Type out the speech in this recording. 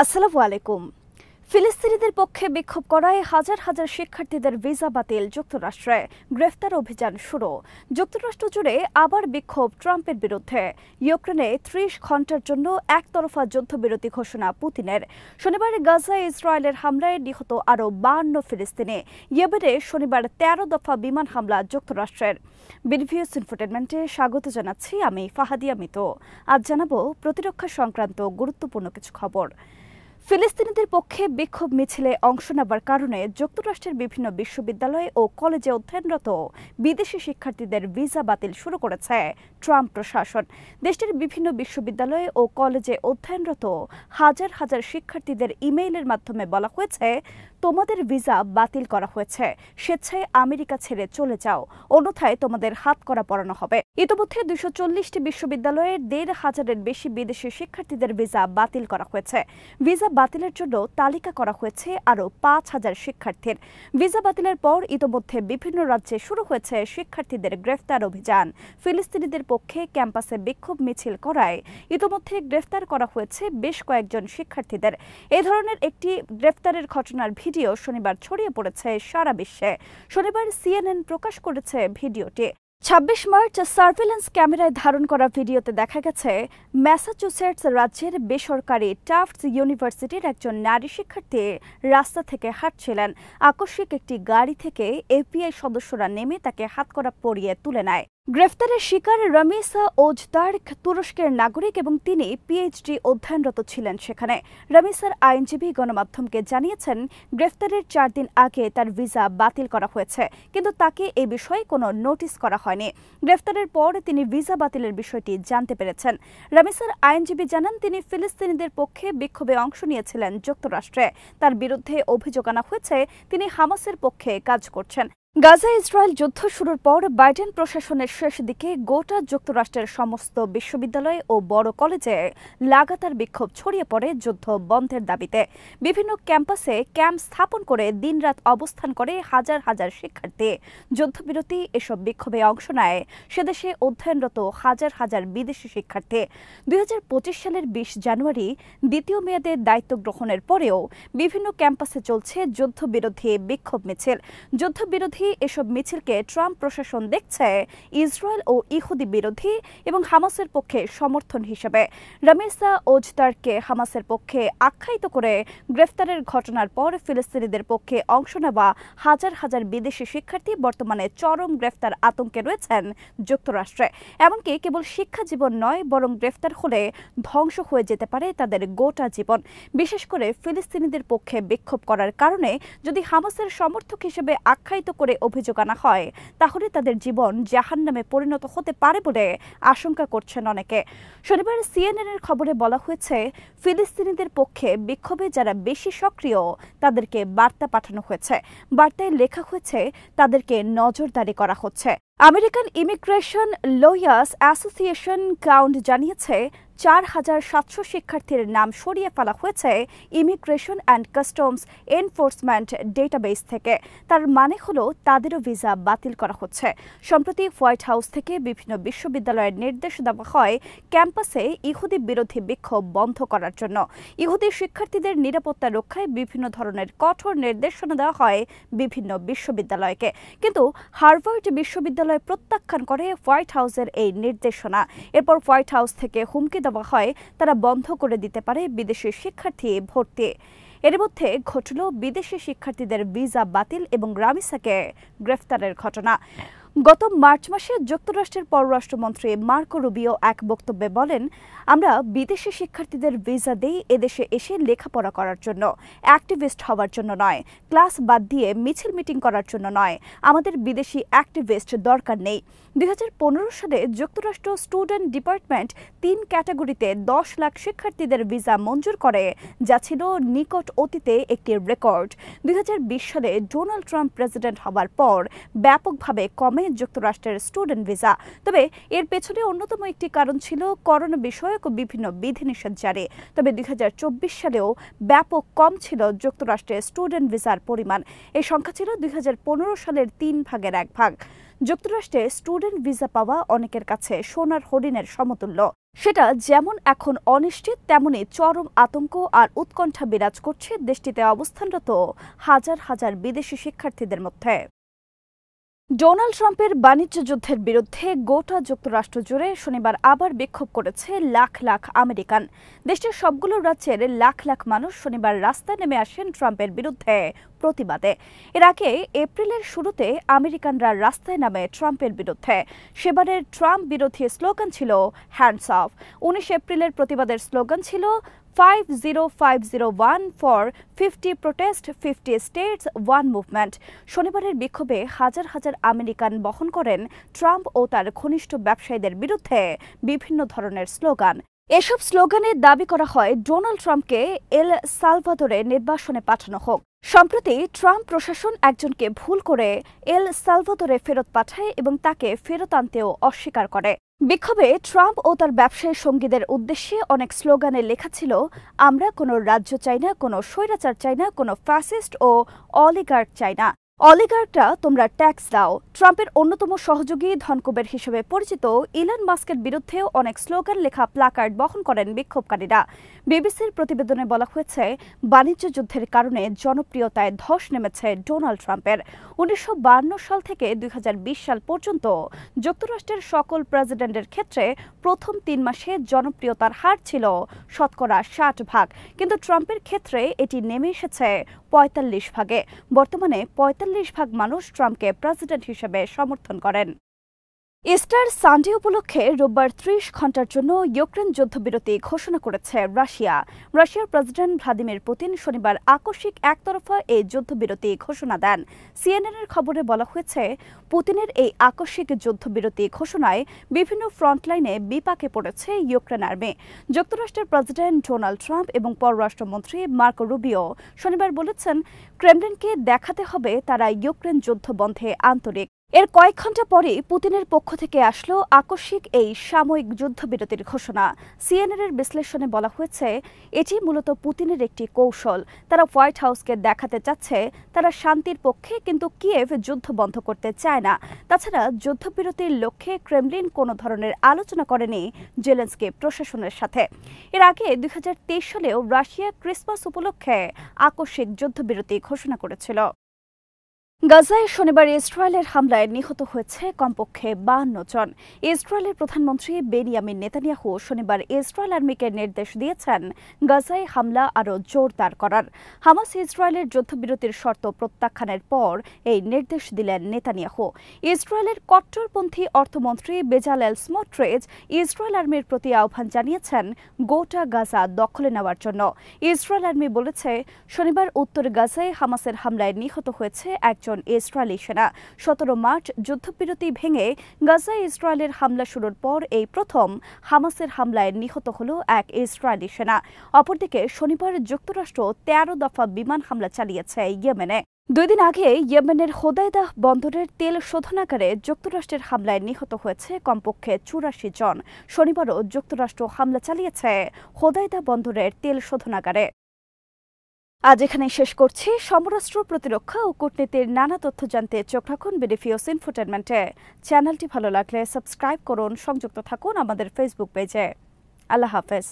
আসসালামু আলাইকুম। ফিলিস্তিনিদের পক্ষে বিক্ষোভ করায় হাজার হাজার শিক্ষার্থীদের ভিসা বাতিল যুক্তরাষ্ট্রে, গ্রেফতার অভিযান শুরু। যুক্তরাষ্ট্র জুড়ে আবার বিক্ষোভ ট্রাম্পের বিরুদ্ধে। ইউক্রেনে ৩০ ঘণ্টার জন্য একতরফা যুদ্ধবিরতি ঘোষণা পুতিনের। শনিবার গাজায় ইসরায়েলের হামলায় নিহত আরও ৫২ ফিলিস্তিনি। ইয়েমেনে শনিবার ১৩ দফা বিমান হামলা যুক্তরাষ্ট্রের। বিডিভিউজ ইনফোটেনমেন্টে স্বাগত জানাচ্ছি আমি ফাহাদিয়া মিতু। আজ জানাবো প্রতিরক্ষা সংক্রান্ত গুরুত্বপূর্ণ কিছু খবর। ফিলিস্তিনিদের পক্ষে বিক্ষোভ মিছিলে অংশ নেবার কারণে যুক্তরাষ্ট্রের বিভিন্ন বিশ্ববিদ্যালয় ও কলেজে অধ্যয়নরত বিদেশি শিক্ষার্থীদের ভিসা বাতিল শুরু করেছে ট্রাম্প প্রশাসন। দেশটির বিভিন্ন বিশ্ববিদ্যালয় ও কলেজে অধ্যয়নরত হাজার হাজার শিক্ষার্থীদের ইমেইলের মাধ্যমে বলা হয়েছে, তোমাদের ভিসা বাতিল করা হয়েছে, স্বেচ্ছায় আমেরিকা ছেড়ে চলে যাও, অন্যথায় তোমাদের হাতকড়া পরানো হবে। ইতিমধ্যে ২৪০টি বিশ্ববিদ্যালয়ের ১৫০০-এর বেশি বিদেশি শিক্ষার্থীদের ভিসা বাতিল করা হয়েছে। ভিসা বাতিলের জন্য তালিকা করা হয়েছে আরও ৫,০০০ শিক্ষার্থীর। ভিসা বাতিলের পর ইতিমধ্যে বিভিন্ন রাজ্যে শুরু হয়েছে শিক্ষার্থীদের গ্রেফতার অভিযান। ফিলিস্তিনিদের পক্ষে ক্যাম্পাসে বিক্ষোভ মিছিল করায় ইতিমধ্যে গ্রেফতার করা হয়েছে বেশ কয়েকজন শিক্ষার্থীদের। এই ধরনের একটি গ্রেফতারের ঘটনার ভিডিও শনিবার ছড়িয়ে পড়েছে সারা বিশ্বে। শনিবার CNN প্রকাশ করেছে ভিডিওটি। ২৬ মার্চ সার্ভেলেন্স ক্যামেরায় ধারণ করা ভিডিওতে দেখা গেছে, ম্যাসাচুসেটস রাজ্যের বেসরকারি টাফটস ইউনিভার্সিটির একজন নারী শিক্ষার্থী রাস্তা থেকে হাঁটছিলেন। আকস্মিক একটি গাড়ি থেকে এফবিআই সদস্যরা নেমে তাকে হাতকড়া পরিয়ে তুলে নেয়। গ্রেফতারের শিকার রামিসা ওজদার্ক তুরস্কের নাগরিক এবং তিনি পিএইচডি অধ্যয়নরত ছিলেন সেখানে। রামিসার আইনজীবী গণমাধ্যমকে জানিয়েছেন, গ্রেফতারের ৪ দিন আগে তার ভিসা বাতিল করা হয়েছে, কিন্তু তাকে এই বিষয়ে কোনো নোটিশ করা হয়নি। গ্রেফতারের পর তিনি ভিসা বাতিলের বিষয়টি জানতে পেরেছেন। রামিসার আইনজীবী জানান, তিনি ফিলিস্তিনিদের পক্ষে বিক্ষোভে অংশ নিয়েছিলেন যুক্তরাষ্ট্রে। তার বিরুদ্ধে অভিযোগ আনা হয়েছে তিনি হামাসের পক্ষে কাজ করছেন। গাজা ইসরায়েল যুদ্ধ শুরুর পর বাইডেন প্রশাসনের শেষ দিকে গোটা যুক্তরাষ্ট্রের সমস্ত বিশ্ববিদ্যালয় ও বড় কলেজে লাগাতার বিক্ষোভ ছড়িয়ে পড়ে যুদ্ধ বন্ধের দাবিতে। বিভিন্ন ক্যাম্পাসে ক্যাম্প স্থাপন করে দিনরাত অবস্থান করে হাজার হাজার শিক্ষার্থী। যুদ্ধবিরতি এসব বিক্ষোভে অংশ নেয় সেদেশে অধ্যয়নরত হাজার হাজার বিদেশি শিক্ষার্থী। ২০২৫ সালের ২০ জানুয়ারি দ্বিতীয় মেয়াদে দায়িত্ব গ্রহণের পরেও বিভিন্ন ক্যাম্পাসে চলছে যুদ্ধবিরোধী বিক্ষোভ মিছিল। যুদ্ধবিরোধী এসব মিছিলকে ট্রাম্প প্রশাসন দেখছে ইসরায়েল ও ইহুদি বিরোধী এবং হামাসের পক্ষে সমর্থন হিসেবে। রামিসা ওজদারকে হামাসের পক্ষে আখ্যায়িত করে গ্রেফতারের ঘটনার পর ফিলিস্তিনিদের পক্ষে অংশ নেওয়া হাজার হাজার বিদেশি শিক্ষার্থী বর্তমানে চরম গ্রেফতার আতঙ্কে রয়েছেন যুক্তরাষ্ট্রে। এমনকি কেবল শিক্ষা জীবন নয়, বরং গ্রেফতার হলে ধ্বংস হয়ে যেতে পারে তাদের গোটা জীবন। বিশেষ করে ফিলিস্তিনিদের পক্ষে বিক্ষোভ করার কারণে যদি হামাসের সমর্থক হিসেবে আখ্যায়িত করে অভিযোগ আনা হয়, তাহলে তাদের জীবন জাহান্নামে পরিণত হতে পারে বলে আশঙ্কা করছেন অনেকে। শনিবার CNN এর খবরে বলা হয়েছে, ফিলিস্তিনিদের পক্ষে বিক্ষোভে যারা বেশি সক্রিয় তাদেরকে বার্তা পাঠানো হয়েছে। বার্তায় লেখা হয়েছে, তাদেরকে নজরদারি করা হচ্ছে। American immigration lawyers association count জানিয়েছে, ৪,৭০০ শিক্ষার্থীর নাম সরিয়ে ফেলা হয়েছে immigration and customs enforcement database থেকে। তার মানে হলো তাদেরও ভিসা বাতিল করা হচ্ছে। সম্প্রতি হোয়াইট হাউস থেকে বিভিন্ন বিশ্ববিদ্যালয়ের নির্দেশ দেওয়া হয় ক্যাম্পাসে ইহুদি বিরোধী বিক্ষোভ বন্ধ করার জন্য। ইহুদি শিক্ষার্থীদের নিরাপত্তা রক্ষায় বিভিন্ন ধরনের কঠোর নির্দেশনা দেওয়া হয় বিভিন্ন বিশ্ববিদ্যালয়কে, কিন্তু হার্ভার্ড বিশ্ববিদ্যালয় প্রত্যাখ্যান করে হোয়াইট হাউসের এই নির্দেশনা। এরপর হোয়াইট হাউস থেকে হুমকি দেওয়া হয় তারা বন্ধ করে দিতে পারে বিদেশি শিক্ষার্থী ভর্তি। এর মধ্যে ঘটল বিদেশি শিক্ষার্থীদের ভিসা বাতিল এবং রামিসাকে গ্রেফতারের ঘটনা। গত মার্চ মাসে যুক্তরাষ্ট্রের পররাষ্ট্রমন্ত্রী মার্কো রুবিও এক বক্তব্যে বলেন, আমরা বিদেশি শিক্ষার্থীদের ভিসা দেই এদেশে এসে লেখাপড়া করার জন্য, অ্যাক্টিভিস্ট হওয়ার জন্য নয়, ক্লাস বাদ দিয়ে মিছিল মিটিং করার জন্য নয়। আমাদের বিদেশি অ্যাক্টিভিস্ট দরকার নেই। ২০১৫ সালে যুক্তরাষ্ট্র স্টুডেন্ট ডিপার্টমেন্ট ৩ ক্যাটাগরিতে ১০ লাখ শিক্ষার্থীদের ভিসা মঞ্জুর করে, যা ছিল নিকট অতীতে একটি রেকর্ড। ২০২০ সালে ডোনাল্ড ট্রাম্প প্রেসিডেন্ট হবার পর ব্যাপকভাবে কমে যুক্তরাষ্ট্রের স্টুডেন্ট ভিসা। তবে এর পেছনে অন্যতম একটি কারণ ছিল করোনা বিষয়ক বিভিন্ন বিধিনিষেধ জারি। তবে ২০২৪ সালেও ব্যাপক কম ছিল যুক্তরাষ্ট্রের স্টুডেন্ট ভিসার পরিমাণ। এই সংখ্যা ছিল ২০১৫ সালের ৩ ভাগের 1 ভাগ। যুক্তরাষ্ট্রে স্টুডেন্ট ভিসা পাওয়া অনেকের কাছে সোনার হরিণের সমতুল্য। সেটা যেমন এখন অনিশ্চিত, তেমনি চরম আতঙ্ক আর উৎকণ্ঠা বিরাজ করছে দেশটিতে অবস্থানরত হাজার হাজার বিদেশি শিক্ষার্থীদের মধ্যে। ডোনাল্ড ট্রাম্পের বাণিজ্য যুদ্ধের বিরুদ্ধে গোটা যুক্তরাষ্ট্র জুড়ে শনিবার আবার বিক্ষোভ করেছে লাখ লাখ আমেরিকান। দেশটির সবগুলো রাজ্যের লাখ লাখ মানুষ শনিবার রাস্তায় নেমে আসেন ট্রাম্পের বিরুদ্ধে প্রতিবাদে। এর আগে এপ্রিলের শুরুতে আমেরিকানরা রাস্তায় নামে ট্রাম্পের বিরুদ্ধে। সেবারের ট্রাম্প বিরোধী স্লোগান ছিল হ্যান্ডস অফ। 19 এপ্রিলের প্রতিবাদের স্লোগান ছিল 50501 ফর 50 প্রোটেস্ট 50 স্টেটস 1 মুভমেন্ট। শনিবারের বিক্ষোভে হাজার হাজার আমেরিকান বহন করেন ট্রাম্প ও তার ঘনিষ্ঠ ব্যবসায়ীদের বিরুদ্ধে বিভিন্ন ধরনের স্লোগান। এসব স্লোগানে দাবি করা হয় ডোনাল্ড ট্রাম্পকে এল সালভাদোরে নির্বাসনে পাঠানো হোক। সম্প্রতি ট্রাম্প প্রশাসন একজনকে ভুল করে এল সালভাদোরে ফেরত পাঠায় এবং তাকে ফেরত আনতেও অস্বীকার করে। বিক্ষোভে ট্রাম্প ও তার ব্যবসায়ী সঙ্গীদের উদ্দেশ্যে অনেক স্লোগানে লেখা ছিল, আমরা কোনো রাজ্য চাই না, কোনো স্বৈরাচার চাই না, কোনো ফ্যাসিস্ট ও অলিগার্ক চাই না। অলিগার্করা তোমরা ট্যাক্স দাও। ট্রাম্পের অন্যতম সহযোগী ধনকুবের হিসেবে পরিচিত ইলন মাস্কের বিরুদ্ধেও অনেক স্লোগান লেখা প্লাকার্ড বহন করেন বিক্ষোভকারীরা। বিবিসির প্রতিবেদনে বলা হয়েছে, বাণিজ্য যুদ্ধের কারণে জনপ্রিয়তায় ধস নেমেছে ডোনাল্ড ট্রাম্পের। 1952 সাল থেকে 2020 সাল পর্যন্ত যুক্তরাষ্ট্রের সকল প্রেসিডেন্টের ক্ষেত্রে প্রথম 3 মাসে জনপ্রিয়তার হার ছিল 60%, কিন্তু ট্রাম্পের ক্ষেত্রে এটি নেমে এসেছে 45 ভাগে। বর্তমানে 45 ভাগ মানুষ ট্রাম্পকে প্রেসিডেন্ট হিসেবে সমর্থন করেন। ইস্টার সানডে উপলক্ষে রোববার 30 ঘণ্টার জন্য ইউক্রেন যুদ্ধবিরতি ঘোষণা করেছে রাশিয়া। রাশিয়ার প্রেসিডেন্ট ভ্লাদিমির পুতিন শনিবার আকস্মিক একতরফা এই যুদ্ধবিরতি ঘোষণা দেন। সিএনএনের খবরে বলা হয়েছে, পুতিনের এই আকস্মিক যুদ্ধবিরতি ঘোষণায় বিভিন্ন ফ্রন্টলাইনে বিপাকে পড়েছে ইউক্রেন আর্মি। যুক্তরাষ্ট্রের প্রেসিডেন্ট ডোনাল্ড ট্রাম্প এবং পররাষ্ট্রমন্ত্রী মার্কো রুবিও শনিবার বলেছেন, ক্রেমলিনকে দেখাতে হবে তারা ইউক্রেন যুদ্ধ বন্ধে আন্তরিক। এর কয়েক ঘণ্টা পরে পুতিনের পক্ষ থেকে আসলো আকস্মিক এই সাময়িক যুদ্ধবিরতির ঘোষণা। সিএনএনের বিশ্লেষণে বলা হয়েছে, এটি মূলত পুতিনের একটি কৌশল। তারা হোয়াইট হাউসকে দেখাতে চাচ্ছে তারা শান্তির পক্ষে, কিন্তু কিয়েভ যুদ্ধ বন্ধ করতে চায় না। তাছাড়া যুদ্ধবিরতির লক্ষ্যে ক্রেমলিন কোনো ধরনের আলোচনা করেনি জেলেনস্কি প্রশাসনের সাথে। এর আগে 2023 সালেও রাশিয়া ক্রিসমাস উপলক্ষে আকস্মিক যুদ্ধবিরতি ঘোষণা করেছিল। গাজায় শনিবার ইসরায়েলের হামলায় নিহত হয়েছে কমপক্ষে 52 জন। ইসরায়েলের প্রধানমন্ত্রী বেনিয়ামিন নেতানিয়াহু শনিবার ইসরায়েল আর্মিকে নির্দেশ দিয়েছেন গাজায় হামলা আরও জোরদার করার। হামাস ইসরায়েলের যুদ্ধবিরতির শর্ত প্রত্যাখ্যানের পর এই নির্দেশ দিলেন নেতানিয়াহু। ইসরায়েলের কট্টরপন্থী অর্থমন্ত্রী বেজালেল স্মোট্রিচ ইসরায়েল আর্মির প্রতি আহ্বান জানিয়েছেন গোটা গাজা দখলে নেওয়ার জন্য। ইসরায়েল আর্মি বলেছে, শনিবার উত্তর গাজায় হামাসের হামলায় নিহত হয়েছে একজন ইসরায়েলি সেনা। 17 মার্চ যুদ্ধবিরতি ভেঙে গাজায় ইসরায়েলের হামলা শুরুর পর এই প্রথম হামাসের হামলায় নিহত হল এক ইসরায়েলি সেনা। অপরদিকে শনিবার যুক্তরাষ্ট্র 13 দফা বিমান হামলা চালিয়েছে ইয়েমেনে। 2 দিন আগে ইয়েমেনের হোদাইদা বন্দরের তেল শোধনাগারে যুক্তরাষ্ট্রের হামলায় নিহত হয়েছে কমপক্ষে 84 জন। শনিবারও যুক্তরাষ্ট্র হামলা চালিয়েছে হোদাইদা বন্দরের তেল শোধনাগারে। আজ এখানে শেষ করছি। সমরাষ্ট্র, প্রতিরক্ষা ও কূটনীতির নানা তথ্য জানতে চোখ রাখুন বিডিফিউজ ইনফোটেনমেন্টে। চ্যানেলটি ভালো লাগলে সাবস্ক্রাইব করুন, সংযুক্ত থাকুন আমাদের ফেসবুক পেজে। আল্লাহ হাফেজ।